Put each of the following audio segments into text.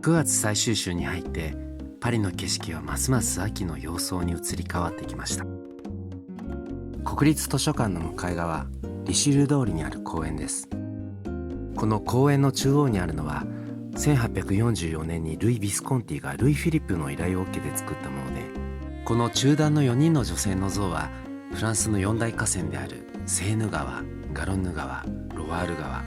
9月最終週に入ってパリの景色はますます秋の様相に移り変わってきました。国立図書館の向かい側、リシュリュー通りにある公園です。この公園の中央にあるのは1844年にルイ・ビスコンティがルイ・フィリップの依頼を受けて作ったもので、この中段の4人の女性の像はフランスの4大河川であるセーヌ川、ガロンヌ川、ロワール川、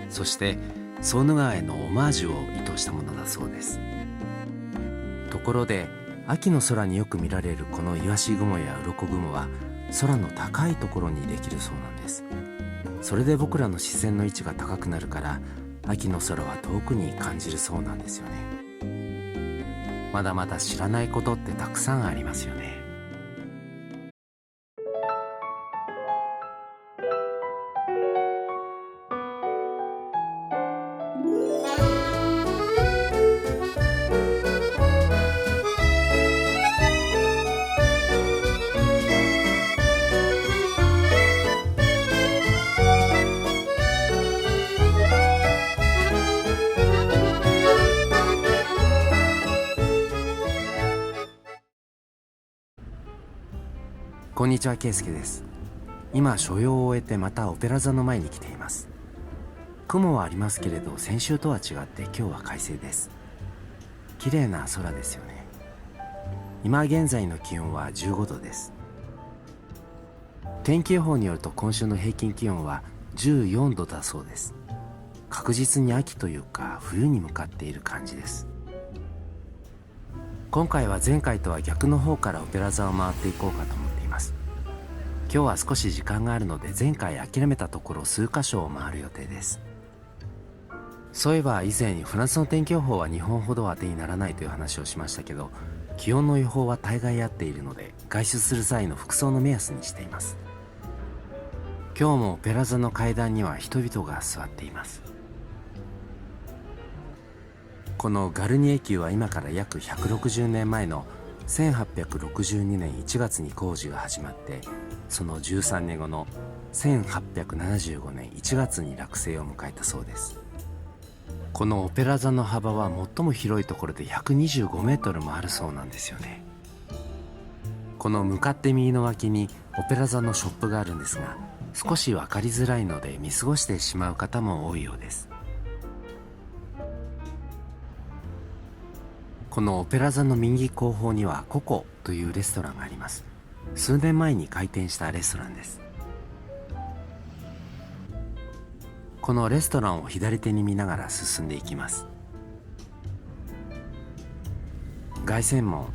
そしてソーヌ川へのオマージュを意図したものだそうです。ところで秋の空によく見られるこのイワシ雲や鱗雲は空の高いところにできるそうなんです。それで僕らの視線の位置が高くなるから秋の空は遠くに感じるそうなんですよね。まだまだ知らないことってたくさんありますよね。こんにちは、ケイスケです。今所用を終えてまたオペラ座の前に来ています。雲はありますけれど先週とは違って今日は快晴です。綺麗な空ですよね。今現在の気温は15度です。天気予報によると今週の平均気温は14度だそうです。確実に秋というか冬に向かっている感じです。今回は前回とは逆の方からオペラ座を回っていこうかと思っています。今日は少し時間があるので前回諦めたところ数カ所を回る予定です。そういえば以前フランスの天気予報は日本ほど当てにならないという話をしましたけど、気温の予報は大概合っているので外出する際の服装の目安にしています。今日もオペラ座の階段には人々が座っています。このガルニエ宮は今から約160年前の1862年1月に工事が始まって、その13年後の1875年1月に落成を迎えたそうです。このオペラ座の幅は最も広いところで125メートルもあるそうなんですよね。この向かって右の脇にオペラ座のショップがあるんですが、少し分かりづらいので見過ごしてしまう方も多いようです。このオペラ座の右後方にはココというレストランがあります。数年前に開店したレストランです。このレストランを左手に見ながら進んでいきます。凱旋門、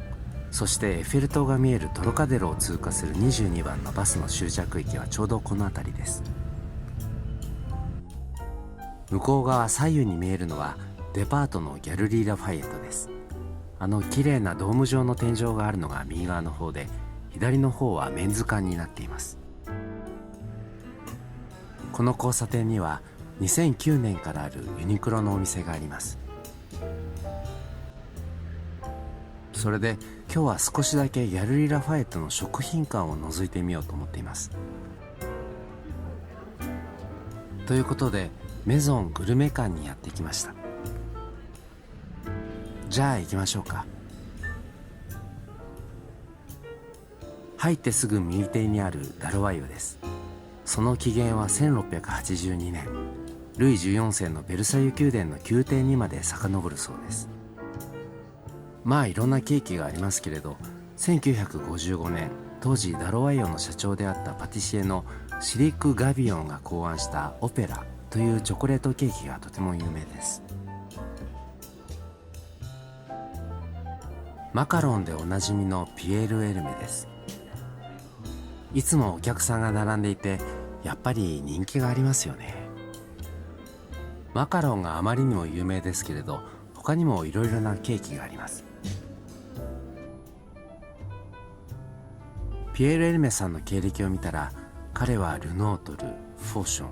そしてエッフェル塔が見えるトロカデロを通過する22番のバスの終着駅はちょうどこの辺りです。向こう側左右に見えるのはデパートのギャルリー・ラファイエットです。綺麗なドーム状の天井があるのが右側の方で、左の方はメンズ館になっています。この交差点には2009年からあるユニクロのお店があります。それで今日は少しだけギャルリー・ラファエットの食品館を覗いてみようと思っています。ということでメゾングルメ館にやってきました。じゃあ行きましょうか。入ってすぐ右手にあるダロワイヨです。その起源は1682年、ルイ14世のベルサイユ宮殿の宮廷にまで遡るそうです。まあいろんなケーキがありますけれど、1955年当時ダロワイヨの社長であったパティシエのシリック・ガビオンが考案したオペラというチョコレートケーキがとても有名です。マカロンでおなじみのピエール・エルメです。いつもお客さんが並んでいてやっぱり人気がありますよね。マカロンがあまりにも有名ですけれど、他にもいろいろなケーキがあります。ピエール・エルメさんの経歴を見たら、彼はルノートル、フォーション、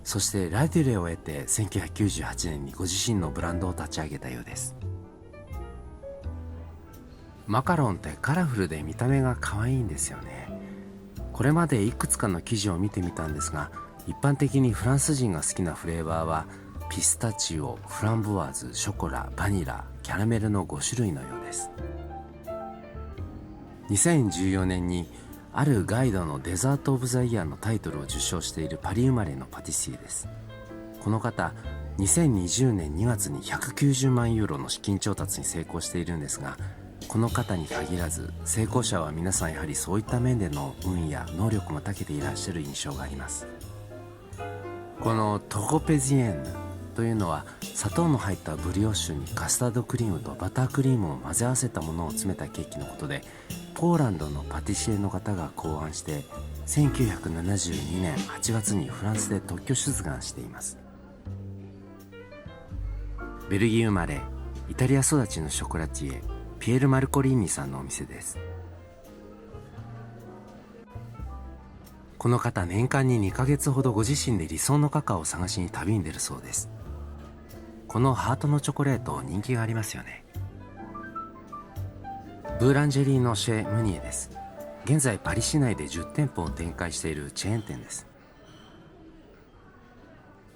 そしてラデュレを得て1998年にご自身のブランドを立ち上げたようです。マカロンってカラフルで見た目が可愛いんですよね。これまでいくつかの記事を見てみたんですが、一般的にフランス人が好きなフレーバーはピスタチオ、フランボワーズ、ショコラ、バニラ、キャラメルの5種類のようです。2014年にあるガイドのデザート・オブ・ザ・イヤーのタイトルを受賞しているパリ生まれのパティシエです。この方、2020年2月に190万ユーロの資金調達に成功しているんですが、この方に限らず成功者は皆さんやはりそういった面での運や能力も長けていらっしゃる印象があります。このトコペジエンヌというのは砂糖の入ったブリオッシュにカスタードクリームとバタークリームを混ぜ合わせたものを詰めたケーキのことで、ポーランドのパティシエの方が考案して1972年8月にフランスで特許出願しています。ベルギー生まれイタリア育ちのショコラティエピエール・マルコリーニさんのお店です。この方、年間に2ヶ月ほどご自身で理想のカカオを探しに旅に出るそうです。このハートのチョコレート人気がありますよね。ブーランジェリーのシェ・ムニエです。現在パリ市内で10店舗を展開しているチェーン店です。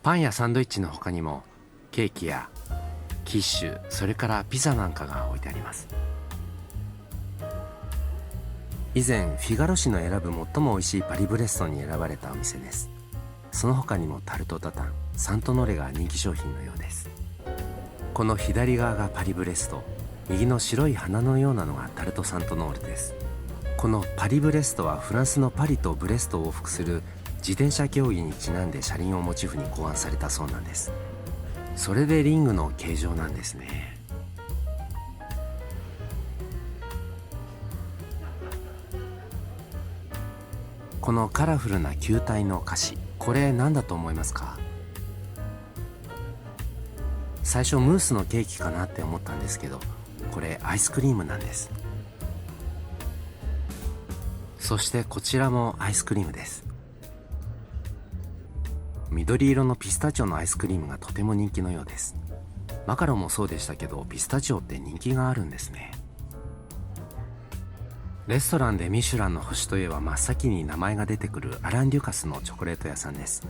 パンやサンドイッチの他にもケーキやキッシュ、それからピザなんかが置いてあります。以前フィガロ紙の選ぶ最も美味しいパリブレストに選ばれたお店です。その他にもタルトタタン、サントノレが人気商品のようです。この左側がパリブレスト、右の白い花のようなのがタルトサントノールです。このパリブレストはフランスのパリとブレストを往復する自転車競技にちなんで車輪をモチーフに考案されたそうなんです。それでリングの形状なんですね。このカラフルな球体の菓子、これ何だと思いますか？最初ムースのケーキかなって思ったんですけど、これアイスクリームなんです。そしてこちらもアイスクリームです。緑色のピスタチオのアイスクリームがとても人気のようです。マカロンもそうでしたけど、ピスタチオって人気があるんですね。レストランでミシュランの星といえば真っ先に名前が出てくるアラン・デュカスのチョコレート屋さんです。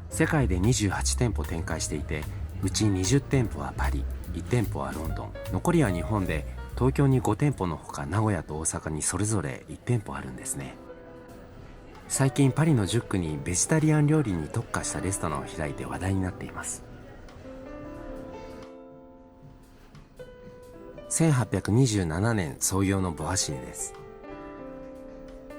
世界で28店舗展開していて、うち20店舗はパリ、1店舗はロンドン、残りは日本で東京に5店舗のほか名古屋と大阪にそれぞれ1店舗あるんですね。最近パリの10区にベジタリアン料理に特化したレストランを開いて話題になっています。1827年創業のボアシエです。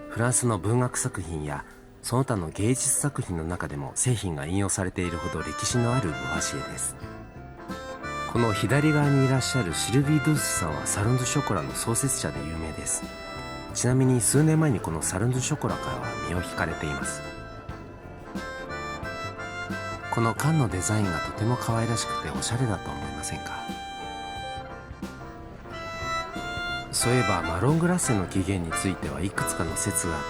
フランスの文学作品やその他の芸術作品の中でも製品が引用されているほど歴史のあるボアシエです。この左側にいらっしゃるシルビー・ドゥースさんはサルン・ドゥ・ショコラの創設者で有名です。ちなみに数年前にこのサルン・ドゥ・ショコラからは身を引かれています。この缶のデザインがとても可愛らしくておしゃれだと思いませんか？そういえばマロングラッセの起源についてはいくつかの説があっ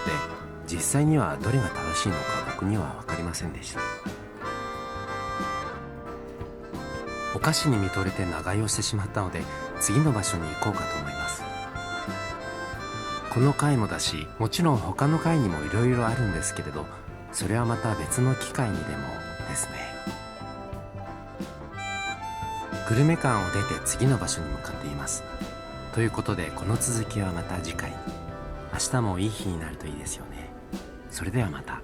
て、実際にはどれが正しいのか僕には分かりませんでした。お菓子に見とれて長居をしてしまったので、次の場所に行こうかと思います。この回もだし、もちろん他の回にもいろいろあるんですけれど、それはまた別の機会にでもですね。グルメ館を出て次の場所に向かっています。ということでこの続きはまた次回に。明日もいい日になるといいですよね。それではまた。